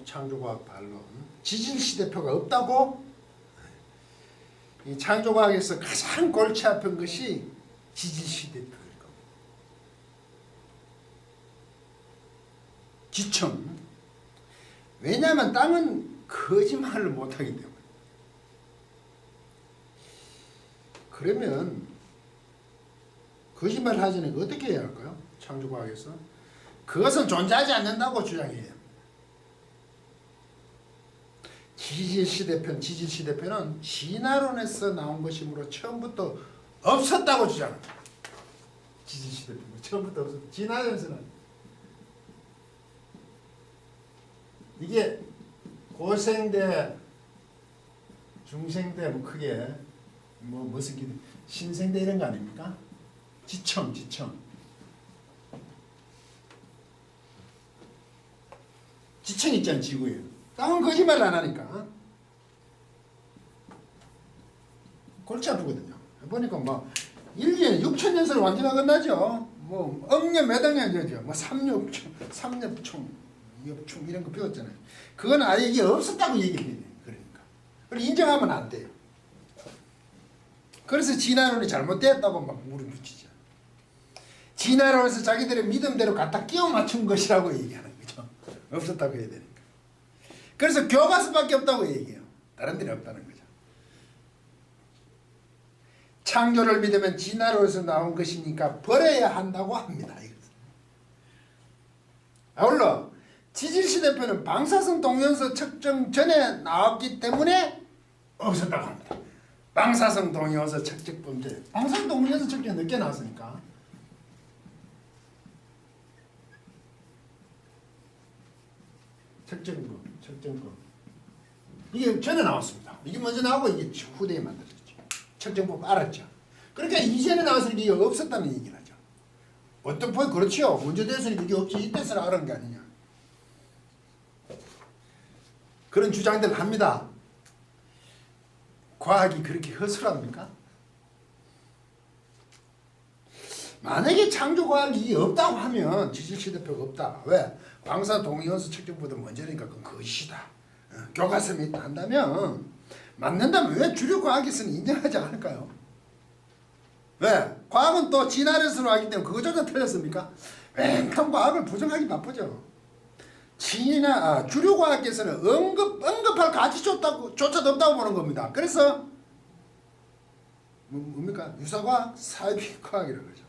창조과학 반론. 지질시대표가 없다고? 이 창조과학에서 가장 골치 아픈 것이 지질시대표일 겁니다. 지층. 왜냐하면 땅은 거짓말을 못하기 때문에. 그러면 거짓말 하기 전에 어떻게 해야 할까요? 창조과학에서 그것은 존재하지 않는다고 주장해요. 지질시대표는 진화론에서 나온 것이므로 처음부터 없었다고 주장합니다. 지질시대표는 처음부터 없었다. 진화론에서는 이게 고생대, 중생대 뭐 크게 무슨 기대 신생대 이런 거 아닙니까? 지층. 지층 있잖아요, 지구에. 땅은 거짓말 안 하니까. 골치 아프거든요. 보니까 뭐, 1년에 6,000년설 완전히 끝나죠. 뭐, 억년 몇 억년 되죠. 뭐, 삼엽충, 이엽충 이런 거 배웠잖아요. 그건 아예 이게 없었다고 얘기해야 돼요. 그러니까. 그걸 인정하면 안 돼요. 그래서 진화론이 잘못되었다고 막 물어붙이죠. 진화론에서 자기들의 믿음대로 갖다 끼워 맞춘 것이라고 얘기하는 거죠. 없었다고 해야 되니까. 그래서 교과서밖에 없다고 얘기해요. 다른 데는 없다는 거죠. 창조를 믿으면 진화론에서 나온 것이니까 버려야 한다고 합니다. 아울러 지질시대표는 방사성 동위원소 측정 전에 나왔기 때문에 없었다고 합니다. 방사성 동위원소 측정 범죄. 방사성 동위원소 측정이 늦게 나왔으니까. 측정법. 이게 전에 나왔습니다. 이게 먼저 나오고 이게 후대에 만들어졌죠. 측정법 알았죠. 그러니까 이전에 나왔으니까 이게 없었다는 얘기를 하죠. 어떤 point 그렇죠. 먼저 됐으니까 이게 없지. 이때서는 알은 게 아니냐. 그런 주장들을 합니다. 과학이 그렇게 허술합니까? 만약에 창조과학이 없다고 하면 지질시대표가 없다. 왜? 방사동위원소 측정보다 먼저니까 그건 거짓이다. 교과서에 있다 한다면 맞는다면 왜 주류과학에서는 인정하지 않을까요? 왜? 과학은 또 진화론으로 하기 때문에 그거조차 틀렸습니까? 웬만한 과학을 부정하기 바쁘죠. 주류과학에서는 언급할 가치조차도 없다고 보는 겁니다. 그래서 뭡니까? 유사과학, 사회과학이라고 하죠.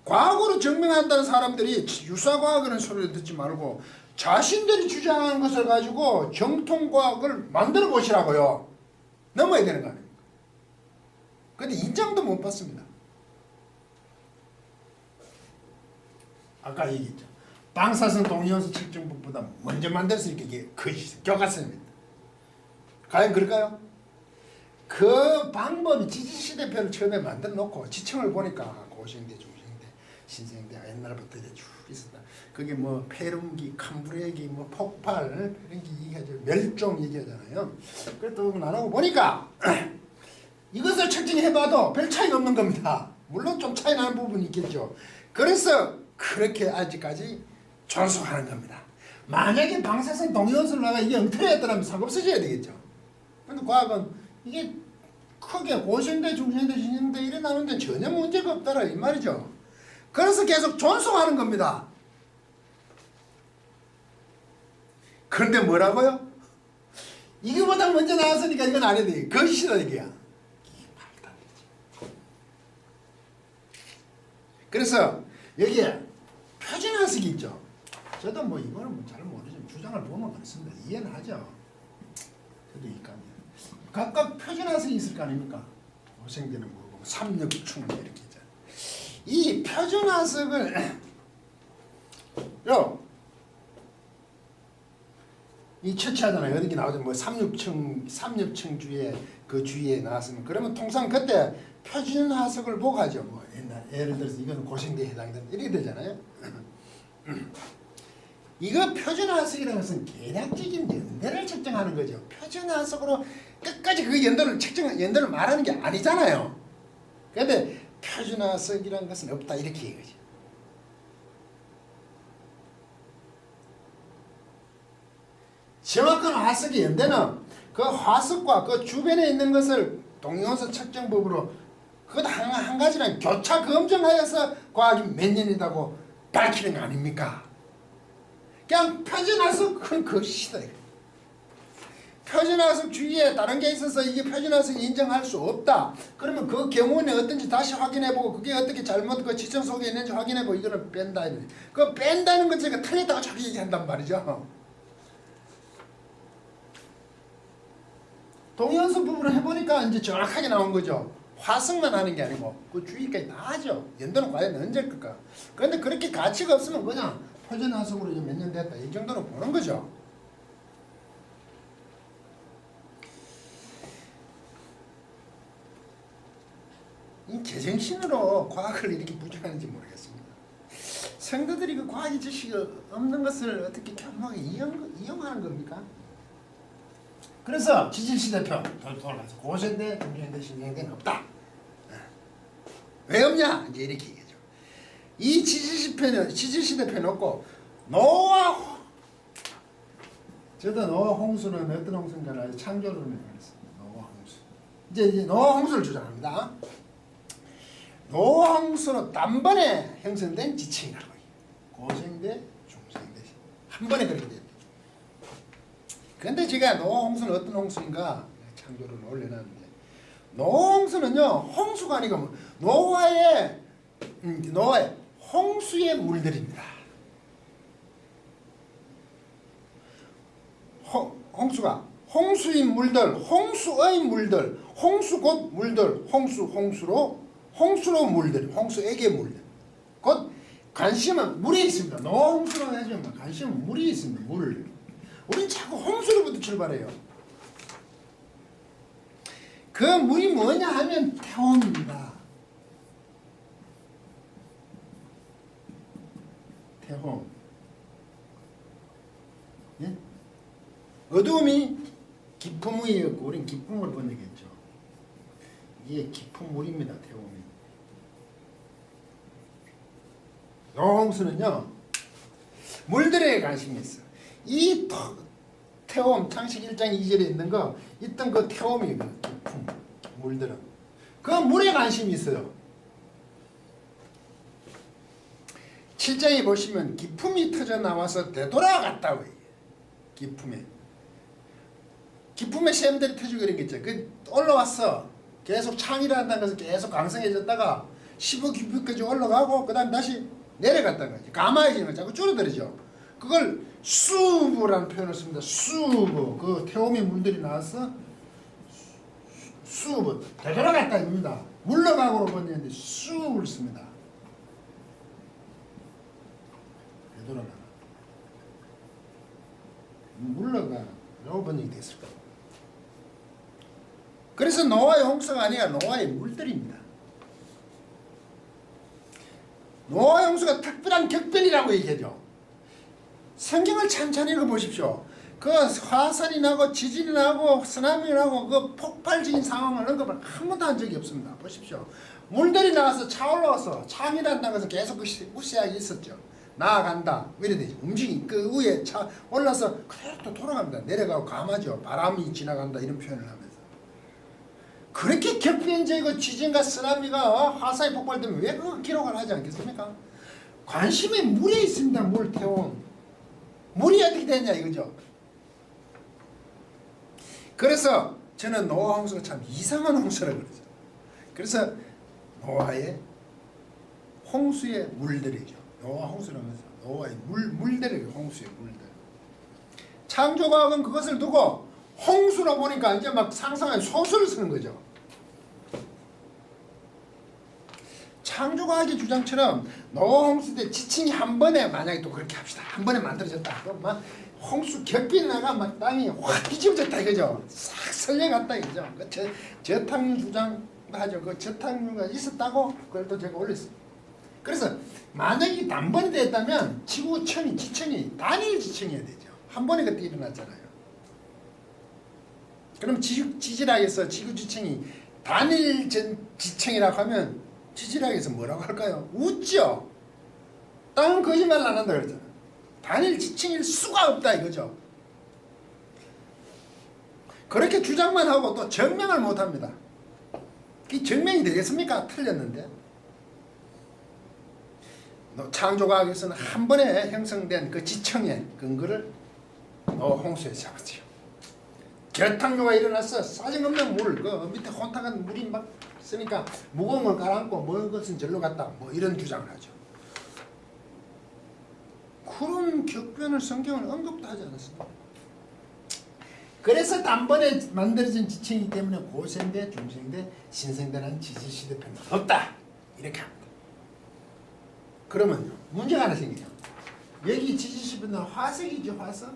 과학으로 증명한다는 사람들이 유사과학이라는 소리를 듣지 말고 자신들이 주장하는 것을 가지고 정통과학을 만들어 보시라고요. 넘어야 되는 거 아닙니까? 근데 인정도 못 받습니다. 아까 얘기했죠. 방사성 동위원소 측정법보다 먼저 만들었으니까 이게 거짓, 교과서입니다. 과연 그럴까요? 그 방법이 지질시대표를 처음에 만들어 놓고 지층을 보니까 고생대, 중생대, 신생대 옛날부터 이제 쭉 있었다. 그게 뭐 폐륜기, 캄브레기, 뭐 폭발 이런 게 얘기하죠. 멸종 얘기하잖아요. 그래도 나누고 보니까 이것을 측정해봐도 별 차이가 없는 겁니다. 물론 좀 차이 나는 부분이 있겠죠. 그래서 그렇게 아직까지 존속하는 겁니다. 만약에 방사성 동위원소를 나가 이게 엉터리였더라면 상관없어져야 되겠죠. 근데 과학은 이게 크게 고생대, 중생대, 신생대 이래 나누는데 전혀 문제가 없더라 이 말이죠. 그래서 계속 존속하는 겁니다. 그런데 뭐라고요? 이거보다 먼저 나왔으니까 이건 안 해야 돼. 거짓이다 이게야. 말도 안 되지. 그래서 여기에 표준화석이 있죠. 저도 뭐 이거는 잘 모르지만 주장을 보면 그렇습니다. 이해는 하죠. 저도 이까지 각각 표준화석이 있을 거 아닙니까? 고생대는 모르고 삼엽충 이렇게 있잖아요. 이 표준화석을 이 처치하잖아요. 어디 나오죠? 뭐 삼엽층 주위에 그 주위에 나왔으면 그러면 통상 그때 표준화석을 보고 하죠. 뭐 옛날 예를 들어서 이건 고생대에 해당된다 이렇게 되잖아요. 이거 표준화석이라는 것은 계략적인 연대를 측정하는 거죠. 표준화석으로 끝까지 그 연도를 말하는 게 아니잖아요. 그런데 표준화석이라는 것은 없다 이렇게 얘기하죠. 정확한 화석의 연대는 그 화석과 그 주변에 있는 것을 동위원소 측정법으로 그것 한 가지랑 교차 검증하여서 과학이 몇 년이라고 밝히는 거 아닙니까? 그냥 표준화석 그건 그것이다. 표준화석 주위에 다른 게 있어서 이게 표준화석 인정할 수 없다. 그러면 그 경우는 어떤지 다시 확인해보고 그게 어떻게 잘못 그 지청 속에 있는지 확인해보고 이거는 뺀다. 그 뺀다는 것 자체가 틀렸다고 자꾸 얘기한단 말이죠. 동위원소 부분을 해보니까 이제 정확하게 나온 거죠. 화석만 하는 게 아니고 그 주위까지 다 하죠. 연도는 과연 언제일 걸까? 그런데 그렇게 가치가 없으면 그냥 표준화석으로 이제 몇 년 됐다 이 정도는 보는 거죠. 이 제정신으로 과학을 이렇게 부정하는지 모르겠습니다. 성도들이 그 과학의 지식이 없는 것을 어떻게 교묘하게 이용하는 겁니까? 그래서 지질시대표 돌아가서 고생대, 중생대, 신생대는 없다. 왜 없냐? 이제 이렇게 얘기하죠. 이 지질시대표 놓고 노아, 저도 노아 홍수는 어떤 홍수인가를 아주 창조론을 했습니다. 노아 홍수. 이제 노아 홍수를 주장합니다. 노아 홍수는 단번에 형성된 지층이라고 해요. 고생대, 중생대 한 번에 그렇게 돼요. 그런데 제가 노아 홍수는 어떤 홍수인가 창조를 올려놨는데, 노아 홍수는요 홍수가 아니고 노아의 홍수의 물들입니다. 홍수가 홍수인 물들, 홍수의 물들, 홍수 곧 물들, 홍수로 물들, 홍수에게 물들. 곧 관심은 물에 있습니다. 노아 홍수라고 하지만 관심은 물이 있습니다. 물. 우린 자꾸 홍수로부터 출발해요. 그 물이 뭐냐 하면 태홈입니다. 태홈. 예? 어두움이 깊음이었고 우린 깊음을 번역했죠. 이게 깊은 물입니다. 태홈이. 홍수는요 물들에 관심이 있어. 이 태홈 창세기 1장 2절에 있는 거 있던 그 태홈이 깊은 물들은 그 물에 관심이 있어요. 7장에 보시면 기품이 터져 나와서 되돌아갔다고 해요. 기품에 샘들이 터지고 이런 게 있죠. 그 올라왔어. 계속 창이라 한다는 것은 계속 강성해졌다가 15깊이까지 올라가고 그 다음 다시 내려갔다는 거지. 가마해지는 거 자꾸 줄어들죠. 그걸 수부라는 표현을 씁니다. 수부. 그 태홈의 물들이 나와서 수부. 되돌아갔다 입니다. 물러가고로 번역했는데 수를 씁니다. 되돌아가. 물러가라고 번역이 됐을 거예요. 그래서 노아의 홍수가 아니라 노아의 물들입니다. 노아의 홍수가 특별한 격변이라고 얘기하죠. 성경을 찬찬히 읽어보십시오. 그 화산이 나고 지진이 나고 쓰나미 나고 그 폭발적인 상황을 언급을 한 번도 한 적이 없습니다. 보십시오. 물들이 나와서 차올라와서 창이란다는 것은 계속 그 우세하게 있었죠. 나아간다. 이래 되죠. 움직임 그 위에 차 올라서 그대로 또 돌아갑니다. 내려가고 감하죠. 바람이 지나간다 이런 표현을 하면서. 그렇게 격변적이고 지진과 쓰나미가 화산이 폭발되면 왜 그 기록을 하지 않겠습니까? 관심이 물에 있습니다. 물 태움. 물이 어떻게 되냐 이거죠. 그래서 저는 노아 홍수가 참 이상한 홍수라고 그러죠. 그래서 노아의 홍수의 물들이죠. 노아 홍수라면서 노아의 물들이에요. 홍수의 물들. 창조과학은 그것을 두고 홍수로 보니까 이제 막 상상한 소설을 쓰는 거죠. 창조과학의 주장처럼 노아 홍수 때 지층이 한 번에 만약에 또 그렇게 합시다. 한 번에 만들어졌다. 그럼 막 홍수 격변이 나가 막 땅이 확 뒤집어졌다 이거죠. 싹 설려갔다 이거죠. 그 저탕류 주장 하죠. 그 저탕류가 있었다고 그걸 또 제가 올렸어요. 그래서 만약에 단번에 됐다면 지구층이 지층이 단일 지층이어야 되죠. 한 번에 그때 일어났잖아요. 그럼 지질학에서 지구 지층이 단일 지층이라고 하면 지질학에서 뭐라고 할까요? 웃죠. 땅은 거짓말 안 한다 그랬잖아요. 단일 지층일 수가 없다 이거죠. 그렇게 주장만 하고 또 증명을 못합니다. 이 증명이 되겠습니까? 틀렸는데. 창조과학에서는 한 번에 형성된 그 지층의 근거를 홍수에 잡았죠. 결탁류가 일어나서 사정없는 물, 그 밑에 혼탁한 물이 막 쓰니까 무거운 걸 가라앉고 먹은 것은 절로 갔다, 뭐 이런 주장을 하죠. 그런 격변을 성경은 언급도 하지 않았습니다. 그래서 단번에 만들어진 지층이기 때문에 고생대, 중생대, 신생대라는 지지시대편은 없다, 이렇게 합니다. 그러면 문제가 하나 생기죠. 여기 지지시대는 화석이죠, 화석.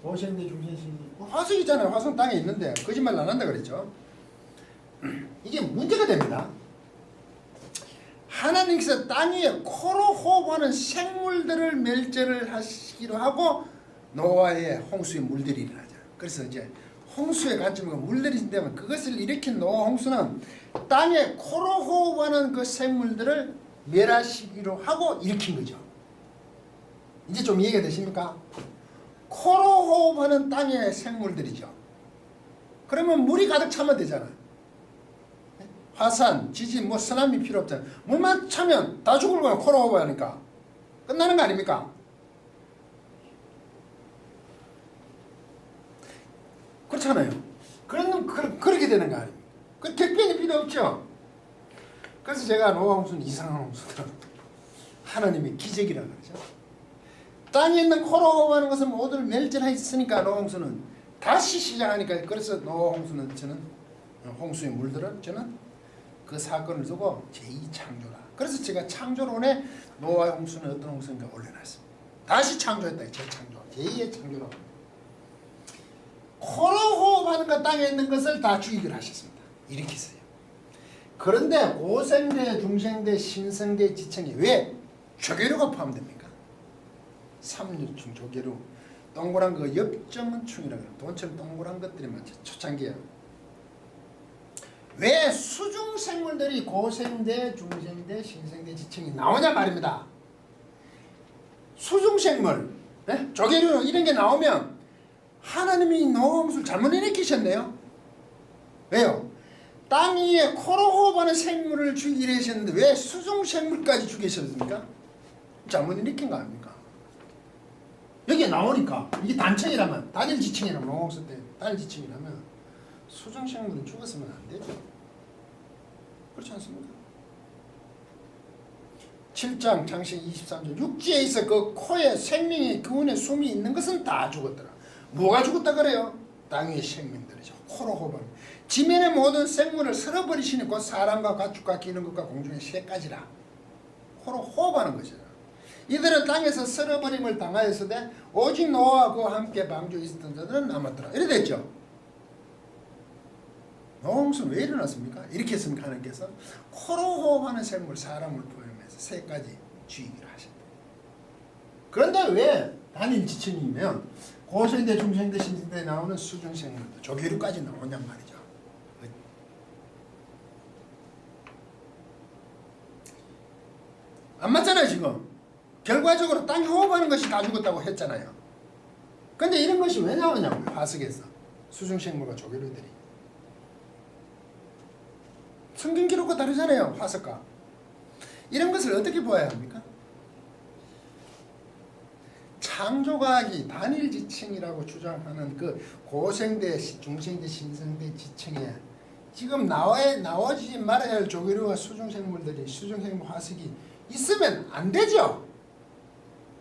고생대, 중생대, 신생대. 화석이잖아요. 화석은 땅에 있는데 거짓말 안 한다 그랬죠. 이게 문제가 됩니다. 하나님께서 땅 위에 코로 호흡하는 생물들을 멸절을 하시기로 하고 노아의 홍수의 물들이 일어나죠. 그래서 이제 홍수의 관점은 물들이 되면 그것을 일으킨 노아 홍수는 땅에 코로 호흡하는 그 생물들을 멸하시기로 하고 일으킨 거죠. 이제 좀 이해가 되십니까? 코로 호흡하는 땅의 생물들이죠. 그러면 물이 가득 차면 되잖아. 화산, 지진, 뭐 쓰나미 필요 없잖아. 물만 차면 다 죽을 거야. 코로 호흡하니까 끝나는 거 아닙니까? 그렇잖아요. 그렇게 되는 거 아닙니까? 그 격변이 필요 없죠. 그래서 제가 노아 홍수는 이상한 홍수다, 하나님의 기적이라고 그러죠. 땅에 있는 코로 호흡하는 것은 모두를 멸절했으니까 노아 홍수는 다시 시작하니까, 그래서 노아 홍수는 저는 홍수의 물들은 저는 그 사건을 두고 제2창조다. 그래서 제가 창조론에 노아 홍수는 어떤 홍수인가 올려놨습니다. 다시 창조했다. 재창조, 제2의 창조론. 코로 호흡하는 것, 땅에 있는 것을 다 죽이기로 하셨습니다. 이렇게 했어요. 그런데 고생대, 중생대, 신생대 지층이 왜 조개류가 포함됩니까? 삼류충, 조개류, 동그란 그 엽정충이라고 해요. 돈처럼 동그란 것들이 많죠. 초창기에. 왜 수중생물들이 고생대, 중생대, 신생대 지층이 나오냐 말입니다. 수중생물, 네? 조개류 이런 게 나오면 하나님이 노아 홍수를 잘못 일으키셨네요. 왜요? 땅 위에 코로 호흡하는 생물을 죽이려 하셨는데 왜 수중생물까지 죽이셨습니까? 잘못 일으킨 거 아닙니까? 여기에 나오니까 이게 단층이라면, 단일 지층이라면, 노아 홍수 때 단일 지층이라면 수중생물은 죽었으면 안 되죠. 그렇지 않습니까? 7장 창세기 23절 육지에 있어 그 코에 생명의 그운에 숨이 있는 것은 다 죽었더라. 뭐가 죽었다 그래요? 땅 위의 생명들이죠. 코로 호흡하는. 지면의 모든 생물을 쓸어버리시니 곧 사람과 가축과 기는 것과 공중의 새까지라. 코로 호흡하는 것이라. 이들은 땅에서 쓸어버림을 당하였으되 오직 노아와 그와 함께 방주에 있었던 자들은 남았더라. 이래 됐죠. 노아 홍수는 왜 일어났습니까? 이렇게 했습니까? 하나님께서 코로 호흡하는 생물, 사람을 포함해서 새까지 죽이기로 하셨다. 그런데 왜 단일 지층이면 고생대, 중생대, 신생대에 나오는 수중생물들, 조개류까지 나오냔 말이죠. 안 맞잖아요. 지금 결과적으로 땅이 호흡하는 것이 다 죽었다고 했잖아요. 근데 이런 것이 왜 나오냐고요. 화석에서 수중생물과 조개류들이. 성경 기록과 다르잖아요. 화석과. 이런 것을 어떻게 보아야 합니까? 창조과학이 단일 지층이라고 주장하는 그 고생대, 중생대, 신생대 지층에 지금 나와지지 말아야 할 조개류와 수중생물들이, 수중생물 화석이 있으면 안 되죠.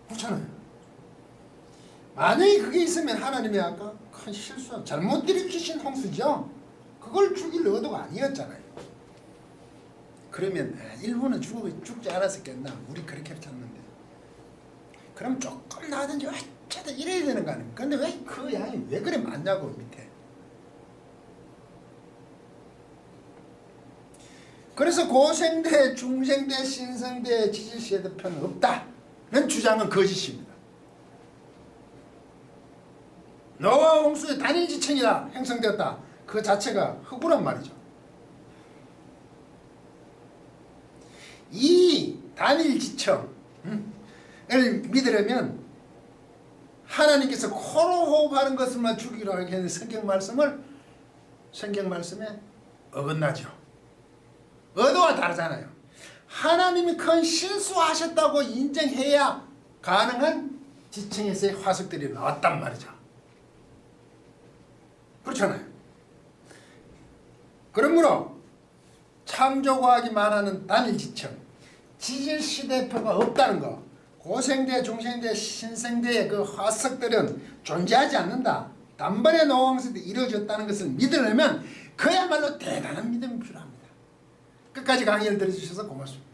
그렇잖아요. 만약에 그게 있으면 하나님이 아까 큰 실수, 잘못 일으키신 홍수죠. 그걸 죽일 의도가 아니었잖아요. 그러면 일부는 죽지 않았었겠나. 우리 그렇게 찾는데. 그럼 조금 나든지 어쩌든 이래야 되는 거 아닙니까? 근데 왜 그 양이 왜 그래 많냐고 밑에. 그래서 고생대, 중생대, 신생대, 지지시대편은 없다는 주장은 거짓입니다. 노아 홍수의 단일 지층이라 형성되었다. 그 자체가 허구란 말이죠. 이 단일 지층을 믿으려면 하나님께서 코로 호흡하는 것을만 죽이라고 했는데 성경 말씀에 어긋나죠. 의도와 다르잖아요. 하나님이 큰 실수하셨다고 인정해야 가능한 지층에서의 화석들이 나왔단 말이죠. 그렇잖아요. 그러므로 창조과학이 말하는 단일지층, 지질시대표가 없다는 거, 고생대, 중생대, 신생대의 그 화석들은 존재하지 않는다. 단번에 노왕시대 이루어졌다는 것을 믿으려면 그야말로 대단한 믿음이 필요합니다. 끝까지 강의를 들어주셔서 고맙습니다.